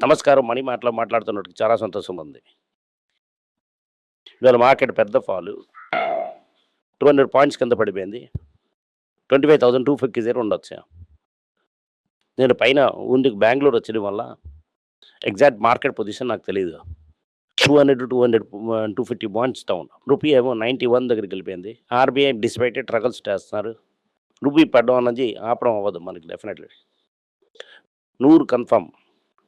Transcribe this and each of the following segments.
నమస్కారం. మనీ మాట్లాడుతున్నట్టుగా చాలా సంతోషంగా ఉంది. ఇవాళ మార్కెట్ పెద్ద ఫాలు. 200 పాయింట్స్ కింద పడిపోయింది. 25,250 ఉండొచ్చు. నేను పైన ఉండి బెంగుళూరు వచ్చడం వల్ల ఎగ్జాక్ట్ మార్కెట్ పొజిషన్ నాకు తెలీదు. 250 పాయింట్స్ డౌన్. రూపీ ఏమో 91 దగ్గరికి వెళ్ళిపోయింది. ఆర్బీఐ డిస్పైట్ ట్రగల్స్ చేస్తున్నారు. రూపీ పడడం అన్నది ఆపడం అవ్వదు మనకి డెఫినెట్లీ. 100 కన్ఫర్మ్.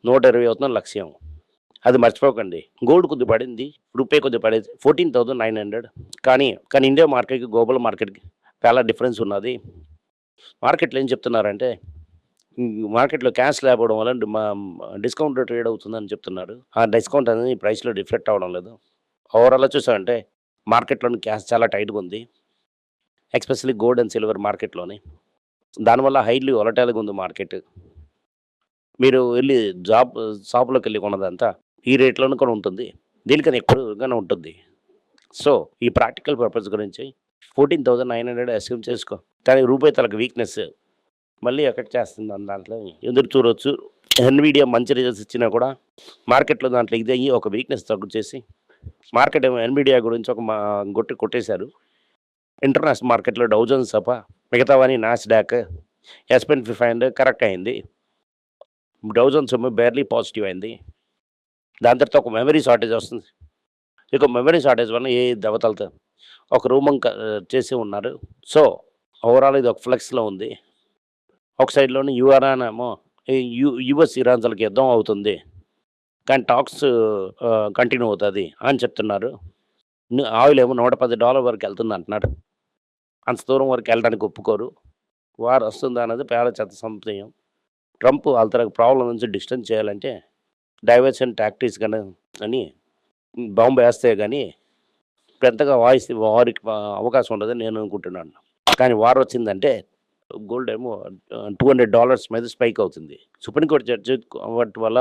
120 అవుతున్న లక్ష్యం. అది మర్చిపోకండి. గోల్డ్ కొద్ది పడింది, రూపీ కొద్ది పడేది 14,900. కానీ ఇండియా మార్కెట్కి గ్లోబల్ మార్కెట్కి చాలా డిఫరెన్స్ ఉన్నది. మార్కెట్లో ఏం చెప్తున్నారంటే మార్కెట్లో క్యాష్ లేకపోవడం వల్ల డిస్కౌంట్ ట్రేడ్ అవుతుందని చెప్తున్నారు. ఆ డిస్కౌంట్ అనేది ప్రైస్లో రిఫ్లెక్ట్ అవ్వడం లేదు. ఓవరాల్గా చూసామంటే మార్కెట్లోని క్యాష్ చాలా టైట్గా ఉంది, ఎస్పెషల్లీ గోల్డ్ అండ్ సిల్వర్ మార్కెట్లోని. దానివల్ల హైలీ వొలటైల్గా ఉంది మార్కెట్. మీరు వెళ్ళి షాపులోకి వెళ్ళి కొన్నదంతా ఈ రేట్లోనే కూడా ఉంటుంది, దీనికన్నా ఎక్కువగానే ఉంటుంది. సో ఈ ప్రాక్టికల్ పర్పస్ గురించి 14,900 అస్యూమ్ చేసుకో. కానీ రూపాయి తలకు వీక్నెస్ మళ్ళీ ఎఫెక్ట్ చేస్తుంది అని దాంట్లో ఎదురు చూడవచ్చు. ఎన్విడియా మంచి రిజల్ట్స్ ఇచ్చినా కూడా మార్కెట్లో దాంట్లో ఇది అయ్యి ఒక వీక్నెస్ తగ్గు చేసి మార్కెట్ ఏమో ఎన్విడియా గురించి ఒక కొట్టేశారు. ఇంటర్నేషనల్ మార్కెట్లో డౌ జోన్స్ తప్ప మిగతావన్నీ నాస్డాక్, S&P 500 కరెక్ట్ అయింది. డౌ జోన్స్ ఏమో బేర్లీ పాజిటివ్ అయింది. దాని తర్వాత ఒక మెమరీ షార్టేజ్ వస్తుంది. ఇక మెమరీ షార్టేజ్ వల్ల ఏ దేవతలతో ఒక రూమం చేసి ఉన్నారు. సో ఓవరాల్ ఇది ఒక ఫ్లెక్స్లో ఉంది. ఒక సైడ్లోని యుఆర్ఆన్ ఏమో యుఎస్ ఇరాన్స్లకి యుద్ధం అవుతుంది, కానీ టాక్స్ కంటిన్యూ అవుతుంది అని చెప్తున్నారు. ఆయిల్ ఏమో $110 వరకు వెళ్తుంది అంటున్నారు. అంత దూరం వరకు వెళ్ళడానికి ఒప్పుకోరు. వారు వస్తుందా అన్నది పేద చెత్త సంశయం. ట్రంప్ వాళ్ళ తరకు ప్రాబ్లం నుంచి డిస్టెన్స్ చేయాలంటే డైవర్షన్ టాక్టిక్స్ కానీ అని బాంబు వేస్తే కానీ పెద్దగా వారికి అవకాశం ఉండదని నేను అనుకుంటున్నాను. కానీ వార్ వచ్చిందంటే గోల్డ్ ఏమో $200 మీద స్పైక్ అవుతుంది. సుప్రీంకోర్టు జడ్జి వాటి వల్ల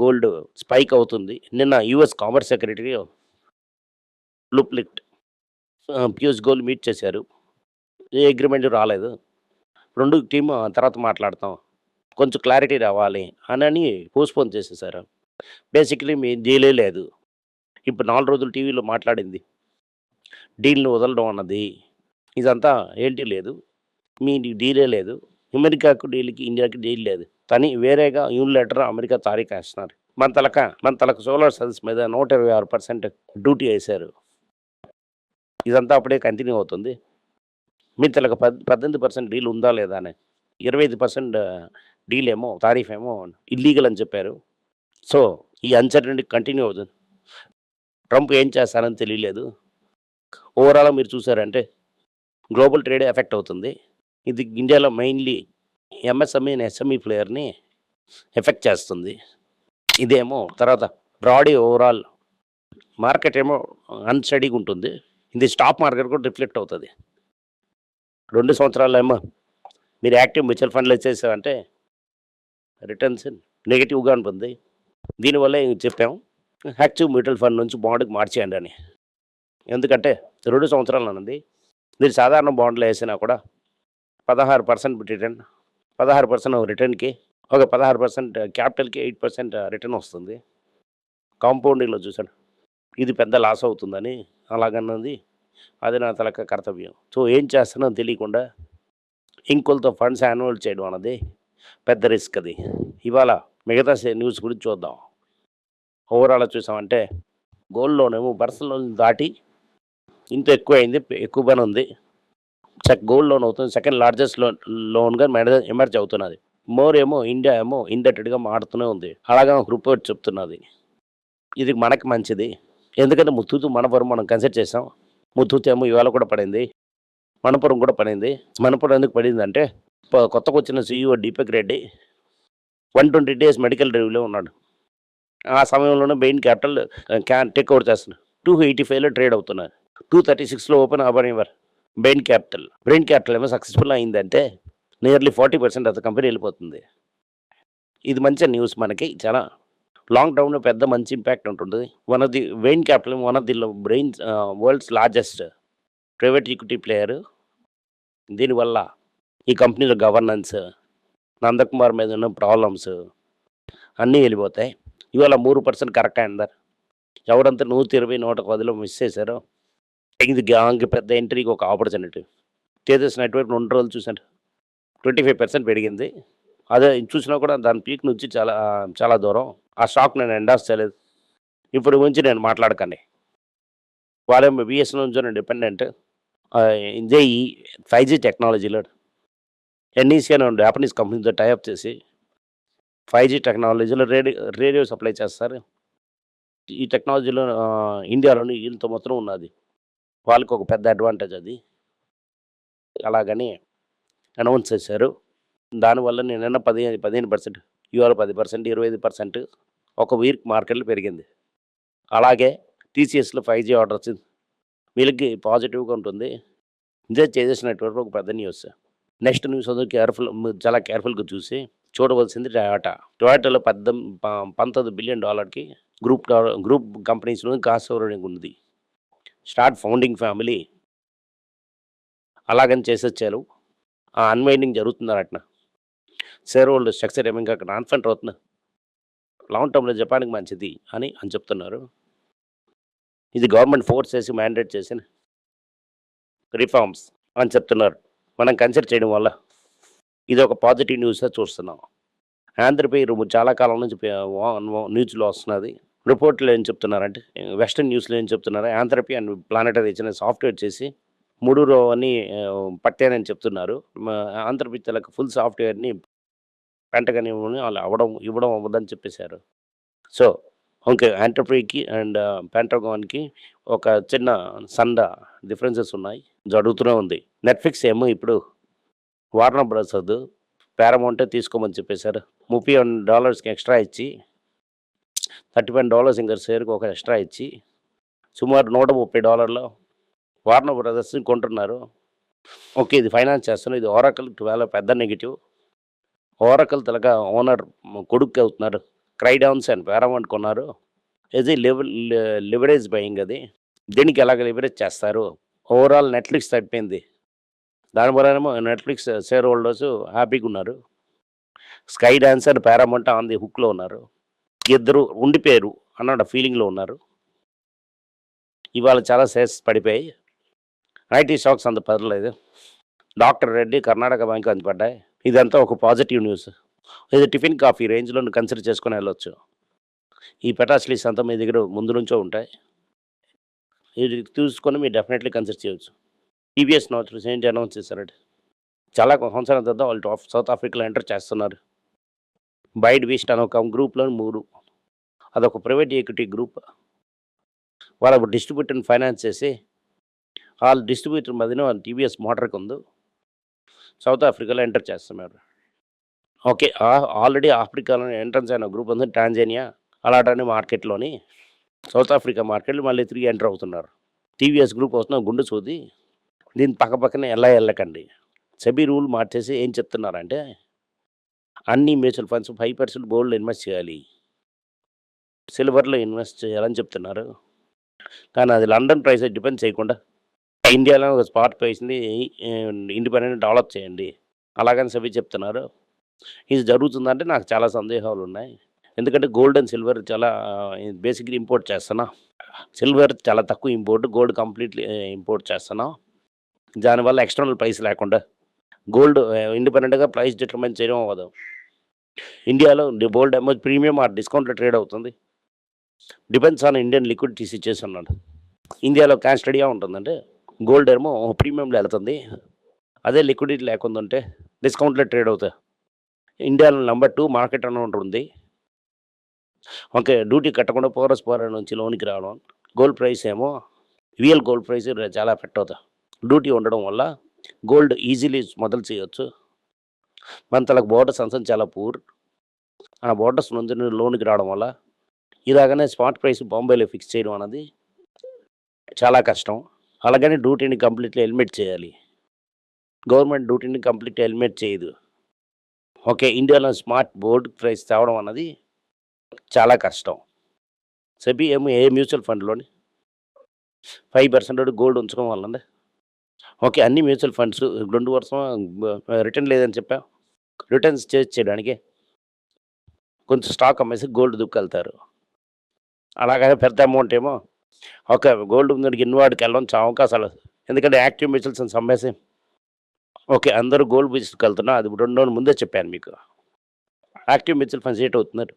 గోల్డ్ స్పైక్ అవుతుంది. నిన్న యుఎస్ కామర్స్ సెక్రటరీ లుప్లిట్ ప్యూస్ గోల్డ్ మీట్ చేశారు. ఏ అగ్రిమెంట్ రాలేదు. రెండు టీమ్ తర్వాత మాట్లాడతాం, కొంచెం క్లారిటీ రావాలి అని పోస్ట్పోన్ చేసేసారు. బేసిక్లీ మీ డీలే లేదు. ఇప్పుడు 4 రోజులు టీవీలో మాట్లాడింది డీల్ని వదలడం అన్నది, ఇదంతా ఏంటి లేదు, మీ డీలే లేదు. అమెరికాకు డీల్కి ఇండియాకి డీల్ లేదు, కానీ వేరేగా యూనిలేటర్ అమెరికా తారీఖు వేస్తున్నారు. మన తలకు సోలార్ సెల్స్ మీద 126% డ్యూటీ వేశారు. ఇదంతా అప్పుడే కంటిన్యూ అవుతుంది. మీ తలకు 18% డీల్ ఉందా లేదా అని 25% డీల్ ఏమో తారీఫ్ ఏమో ఇల్లీగల్ అని చెప్పారు. సో ఈ అన్సర్టనిటీ కంటిన్యూ అవుతుంది. ట్రంప్ ఏం చేస్తారని తెలియలేదు. ఓవరాల్ మీరు చూసారంటే గ్లోబల్ ట్రేడ్ ఎఫెక్ట్ అవుతుంది. ఇది ఇండియాలో మెయిన్లీ ఎంఎస్ఎంఈ అండ్ ఎస్ఎంఈ ప్లేయర్ని ఎఫెక్ట్ చేస్తుంది. ఇదేమో తర్వాత బ్రాడీ ఓవరాల్ మార్కెట్ ఏమో అన్స్టడీగా ఉంటుంది. ఇది స్టాక్ మార్కెట్ కూడా రిఫ్లెక్ట్ అవుతుంది. 2 సంవత్సరాలు ఏమో మీరు యాక్టివ్ మ్యూచువల్ ఫండ్లు వచ్చేసారంటే రిటర్న్స్ నెగిటివ్గా ఉంటుంది. దీనివల్ల చెప్పాము యాక్టివ్ మ్యూచువల్ ఫండ్ నుంచి బాండ్కి మార్చేయండి అని. ఎందుకంటే 2 సంవత్సరాలు అన్నది మీరు సాధారణ బాండ్లు వేసినా కూడా 16% రిటర్న్, 16% రిటర్న్కి ఒక 16% క్యాపిటల్కి 8% రిటర్న్ వస్తుంది. కాంపౌండింగ్లో చూసాను ఇది పెద్ద లాస్ అవుతుందని అలాగన్నది. అది నా తలక కర్తవ్యం. సో ఏం చేస్తానో తెలియకుండా ఇంకొలతో ఫండ్స్ యాన్యువల్ చేయడం అన్నది పెద్ద రిస్క్. అది ఇవాళ మిగతా న్యూస్ గురించి చూద్దాం. ఓవరాల్ చూసామంటే గోల్డ్లోనేమో పర్సనల్ లోన్ దాటి ఇంత ఎక్కువ అయింది, ఎక్కువ పని ఉంది. గోల్డ్ లోన్ అవుతుంది, సెకండ్ లార్జెస్ట్ లోన్గా ఎమర్జ్ అవుతున్నది. మోర్ ఏమో ఇండియా ఏమో ఇండెటెడ్గా మారుతూనే ఉంది. అలాగే ఒక రిపోర్ట్ చెప్తున్నది. ఇది మనకి మంచిది, ఎందుకంటే ముత్తూతు మనపురం మనం కన్సిడర్ చేసాం. ముత్తూతు ఏమో ఇవాళ కూడా పడింది, మనపురం కూడా పడింది. మనపురం ఎందుకు పడిందంటే కొత్తగా వచ్చిన CEO Deepak Reddy 120 days medical రివ్యూలో ఉన్నాడు. ఆ సమయంలోనే బెయిన్ క్యాపిటల్ టేక్ ఓవర్ చేస్తున్నారు. 285లో ట్రేడ్ అవుతున్నారు. 236లో ఓపెన్ అవ్వనివ్వరు. బ్రెయిన్ క్యాపిటల్ ఏమో సక్సెస్ఫుల్ అయిందంటే నియర్లీ 40% అది కంపెనీ వెళ్ళిపోతుంది. ఇది మంచి న్యూస్. మనకి చాలా లాంగ్ టర్మ్లో పెద్ద మంచి ఇంపాక్ట్ ఉంటుంది. Brain capital one of the world's largest private equity player. దీనివల్ల ఈ కంపెనీలో గవర్నెన్స్, నందకుమార్ మీద ఉన్న ప్రాబ్లమ్స్ అన్నీ వెళ్ళిపోతాయి. ఇవాళ 3% కరెక్ట్ అయిందా? ఎవరంతా 120, 110లో మిస్ చేశారో ఇది ఇంక పెద్ద ఎంట్రీకి ఒక ఆపర్చునిటీ. తేజస్ నెట్వర్క్ 2 రోజులు చూసాను 25% పెరిగింది. అదే చూసినా కూడా దాని పీక్ నుంచి చాలా దూరం. ఆ స్టాక్ నేను ఎండార్స్ చేయలేదు. ఇప్పుడు గురించి నేను మాట్లాడకండి. వాళ్ళేమో బిఎస్ఎన్ఎల్ నుంచి డిపెండెంట్. ఇదే ఈ 5G టెక్నాలజీలో ఎన్ఈసీ అనే జాపనీస్ కంపెనీతో టైఅప్ చేసి 5G టెక్నాలజీలో రేడియో సప్లై చేస్తారు. ఈ టెక్నాలజీలో ఇండియాలోని వీళ్ళతో మొత్తం ఉన్నది. వాళ్ళకి ఒక పెద్ద అడ్వాంటేజ్ అది. అలాగని అనౌన్స్ చేశారు. దానివల్ల నిన్న 15%, ఇవాళ 10%, 25% ఒక వీక్ మార్కెట్లో పెరిగింది. అలాగే టీసీఎస్లో 5G ఆర్డర్స్ వీళ్ళకి పాజిటివ్గా ఉంటుంది. ఇదే చేసేసినటువంటి ఒక పెద్ద న్యూస్. నెక్స్ట్ న్యూస్ చాలా కేర్ఫుల్గా చూసి చూడవలసింది టొయాటోలో $19 బిలియన్ గ్రూప్ కంపెనీస్ కాస్ట్ ఓవరింగ్ ఉంది. స్టార్ట్ ఫౌండింగ్ ఫ్యామిలీ అలాగని చేసొచ్చారు. ఆ అన్వైండింగ్ జరుగుతున్నారు అట్లా. షేర్ హోల్డర్ స్ట్రక్చర్ ఏమో ఇంకా కాన్ఫిడెంట్ అవుతున్నా లాంగ్ టర్మ్లో జపాన్కి మంచిది అని చెప్తున్నారు. ఇది గవర్నమెంట్ ఫోర్స్ చేసి మ్యాండేట్ చేసిన రిఫార్మ్స్ అని చెప్తున్నారు. మనం కన్సిడర్ చేయడం వల్ల ఇది ఒక పాజిటివ్ న్యూస్గా చూస్తున్నాం. ఆంధ్రప్రదేశ్ చాలా కాలం నుంచి న్యూస్లో వస్తున్నది. రిపోర్ట్లో ఏం చెప్తున్నారంటే వెస్టర్న్ న్యూస్లో ఏం చెప్తున్నారు, ఆంథ్రపీ అండ్ ప్లానెటరీ ఇచ్చిన సాఫ్ట్వేర్ చేసి 3 అని పట్టానని చెప్తున్నారు. ఆంథ్రపీ తెలకు ఫుల్ సాఫ్ట్వేర్ని పెంటగాని వాళ్ళు ఇవ్వడం అవ్వదని చెప్పేశారు. సో ఓకే, ఆంథ్రపీకి అండ్ పెంటగాన్కి ఒక చిన్న డిఫరెన్సెస్ ఉన్నాయి, జరుగుతూనే ఉంది. నెట్ఫ్లిక్స్ ఏమో ఇప్పుడు వార్నర్ బ్రదర్స్ పారమౌంటే తీసుకోమని చెప్పేశారు. $31 ఎక్స్ట్రా ఇచ్చి $35 ఇంకా షేర్కి ఒక ఎక్స్ట్రా ఇచ్చి సుమారు $130 వార్నర్ బ్రదర్స్ని కొంటున్నారు. ఓకే, ఇది ఫైనాన్స్ చేస్తున్నారు. ఇది ఓరాకల్ చాలా పెద్ద నెగిటివ్. ఓరాకల్ తలగా ఓనర్ కొడుకు అవుతున్నారు. క్రైడౌన్స్ అండ్ పారమౌంట్ కొన్నారు. ఇది లివరేజ్ బయింగ్. అది దీనికి ఎలాగ లివరేజ్ చేస్తారు? ఓవరాల్ నెట్ఫ్లిక్స్ తగ్గిపోయింది. దానివల్లనేమో నెట్ఫ్లిక్స్ షేర్ హోల్డర్స్ హ్యాపీగా ఉన్నారు. Skydance and Paramount on the హుక్లో ఉన్నారు. ఇద్దరు ఉండిపోయారు అన్న ఫీలింగ్లో ఉన్నారు. ఇవాళ చాలా షేర్స్ పడిపోయాయి. ఐటీ స్టాక్స్ అంత పర్లేదు. డాక్టర్ రెడ్డి, కర్ణాటక బ్యాంకు అంత పడ్డాయి. ఇదంతా ఒక పాజిటివ్ న్యూస్. ఇది టిఫిన్ కాఫీ రేంజ్లో కన్సిడర్ చేసుకుని వెళ్ళొచ్చు. ఈ పెటాస్లీస్ అంతా మీ దగ్గర ముందు నుంచో ఉంటాయి. ఇది చూసుకొని మీరు డెఫినెట్లీ కన్సిడర్ చేయవచ్చు. టీవీఎస్ నోట్స్ ఏంటి అనౌన్స్ చేశారంటే చాలా సంవత్సరాల తర్వాత వాళ్ళు సౌత్ ఆఫ్రికాలో ఎంటర్ చేస్తున్నారు. బైడ్ వీస్ట్ అని ఒక గ్రూప్లో 3, అదొక ప్రైవేట్ ఈక్విటీ గ్రూప్. వాళ్ళ డిస్ట్రిబ్యూటర్ని ఫైనాన్స్ చేసి వాళ్ళ డిస్ట్రిబ్యూటర్ మధ్యన వాళ్ళ టీవీఎస్ మోటార్కి ఉంది, సౌత్ ఆఫ్రికాలో ఎంటర్ చేస్తున్నారు. ఓకే, ఆల్రెడీ ఆఫ్రికాలో ఎంట్రన్స్ అయిన గ్రూప్ ఉంది టాంజానియా, అలాంటి మార్కెట్లోని సౌత్ ఆఫ్రికా మార్కెట్లో మళ్ళీ తిరిగి ఎంటర్ అవుతున్నారు. టీవీఎస్ గ్రూప్ వస్తున్న గుండు చూది. దీని పక్కనే ఎలా వెళ్ళకండి. సెబీ రూల్ మార్చేసి ఏం చెప్తున్నారంటే అన్ని మ్యూచువల్ ఫండ్స్ 5% గోల్డ్లో ఇన్వెస్ట్ చేయాలి, సిల్వర్లో ఇన్వెస్ట్ చేయాలని చెప్తున్నారు. కానీ అది లండన్ ప్రైస్ డిపెండ్ చేయకుండా ఇండియాలో ఒక స్పాట్ ప్రైస్ని ఇండిపెండెంట్ డెవలప్ చేయండి అలాగని సెబీ చెప్తున్నారు. ఇది జరుగుతుందంటే నాకు చాలా సందేహాలు ఉన్నాయి. ఎందుకంటే గోల్డ్ అండ్ సిల్వర్ చాలా బేసిక్లీ ఇంపోర్ట్ చేస్తున్నా. సిల్వర్ చాలా తక్కువ ఇంపోర్ట్, గోల్డ్ కంప్లీట్లీ ఇంపోర్ట్ చేస్తున్నా. దానివల్ల ఎక్స్టర్నల్ ప్రైస్ లేకుండా గోల్డ్ ఇండిపెండెంట్గా ప్రైస్ డిటర్మైన్ చేయడం అవ్వదు. ఇండియాలో గోల్డ్ ఏమో ప్రీమియం ఆ డిస్కౌంట్లో ట్రేడ్ అవుతుంది. Depends on Indian liquidity situation అన్నాడు. ఇండియాలో క్యాష్ స్టడీగా ఉంటుందంటే గోల్డ్ ఏమో ప్రీమియంలో వెళ్తుంది. అదే లిక్విడిటీ లేకుందంటే డిస్కౌంట్లో ట్రేడ్ అవుతాయి. ఇండియాలో నెంబర్ 2 మార్కెట్ అని ఉంటుంది. ఓకే, డ్యూటీ కట్టకుండా పోరస్ నుంచి లోనికి రావడం. గోల్డ్ ప్రైస్ ఏమో రియల్ గోల్డ్ ప్రైస్ చాలా ఎఫెక్ట్ అవుతుంది. డ్యూటీ ఉండడం వల్ల గోల్డ్ ఈజీలీ మొదలు చేయొచ్చు. మన తలకు బోర్డర్స్ అంతా చాలా పూర్. ఆ బోర్డర్స్ నుంచి లోనికి రావడం వల్ల ఇలాగనే స్పాట్ ప్రైస్ బాంబేలో ఫిక్స్ చేయడం అన్నది చాలా కష్టం. అలాగని డ్యూటీని కంప్లీట్లీ ఎలిమినేట్ చేయాలి. గవర్నమెంట్ డ్యూటీని కంప్లీట్ ఎలిమినేట్ చేయదు. ఓకే, ఇండియాలో స్మార్ట్ బోర్డ్ ప్రైస్ తేవడం అన్నది చాలా కష్టం. సెబీ ఏమో ఏ మ్యూచువల్ ఫండ్లోని 5% గోల్డ్ ఉంచడం వల్ల ఓకే, అన్ని మ్యూచువల్ ఫండ్స్ 2 వర్షం రిటర్న్ లేదని చెప్పా. రిటర్న్స్ చేయడానికి కొంచెం స్టాక్ అమ్మేసి గోల్డ్ దుక్కెళ్తారు. అలాగని పెద్ద అమౌంట్ ఏమో ఓకే. గోల్డ్ ఉందని ఇన్వార్డ్‌కి వెళ్ళడం అవకాశాలు ఎందుకంటే యాక్టివ్ మ్యూచువల్ ఫండ్స్ అమ్మేసి ఓకే. అందరూ గోల్డ్ బిజినెస్‌కెళ్తున్నా అది 2 రోజుల ముందే చెప్పాను మీకు. యాక్టివ్ మ్యూచువల్ ఫండ్స్ ఏటి అవుతున్నారు.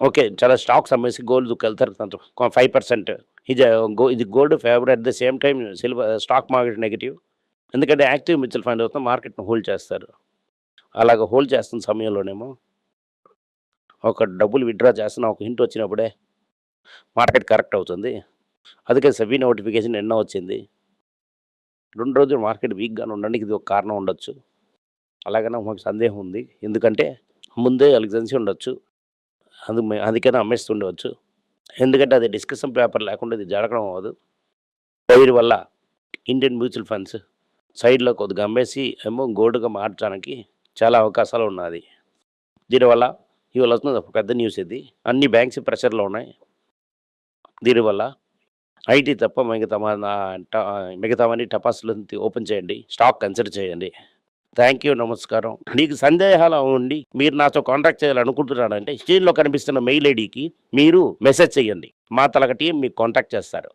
ఓకే. చాలా స్టాక్స్ అమ్మేసి గోల్డ్‌కెళ్తారు 5% ఇది gold favour at the same time stock market negative. ఎందుకంటే యాక్టివ్ మ్యూచువల్ ఫండ్ అవుతుంది మార్కెట్‌ని హోల్డ్ చేస్తారు. అలాగ హోల్డ్ చేస్తున్న సమయంలోనేమో ఒక డబ్బులు విత్‌డ్రా చేస్తున్న ఒక హింట్ వచ్చినప్పుడే మార్కెట్ కరెక్ట్ అవుతుంది. అందుకే సెబీ నోటిఫికేషన్ నిన్న వచ్చింది. 2 రోజులు మార్కెట్ వీక్‌గానే ఉండడానికి ఇది ఒక కారణం ఉండొచ్చు. అలాగనే మాకు సందేహం ఉంది. ఎందుకంటే ముందే ఎలర్జెన్సీ ఉండొచ్చు. అందుకని అమ్మేస్తుండవచ్చు. ఎందుకంటే అది డిస్కషన్ పేపర్ లేకుండా ఇది జరగడం అవ్వదు. వీరి వల్ల ఇండియన్ మ్యూచువల్ ఫండ్స్ సైడ్‌లో కొద్దిగా అమ్మేసి ఏమో గోల్డ్‌గా మార్చడానికి చాలా అవకాశాలు ఉన్నాది. దీనివల్ల ఇవాళ వస్తుంది ఒక పెద్ద న్యూస్ ఇది. అన్ని బ్యాంక్స్ ప్రెషర్‌లో ఉన్నాయి. దీనివల్ల ఐటీ తప్ప మిగతావన్నీ టపాసులు ఓపెన్ చేయండి. స్టాక్ కన్సిడర్ చేయండి. Thank you. నమస్కారం. మీకు సందేహాలు ఉండి మీరు నాతో కాంటాక్ట్ చేయాలనుకుంటున్నారంటే స్క్రీన్‌లో కనిపిస్తున్న మెయిల్ ఐడీకి మీరు మెసేజ్ చేయండి. మా టీమ్ మీకు కాంటాక్ట్ చేస్తారు.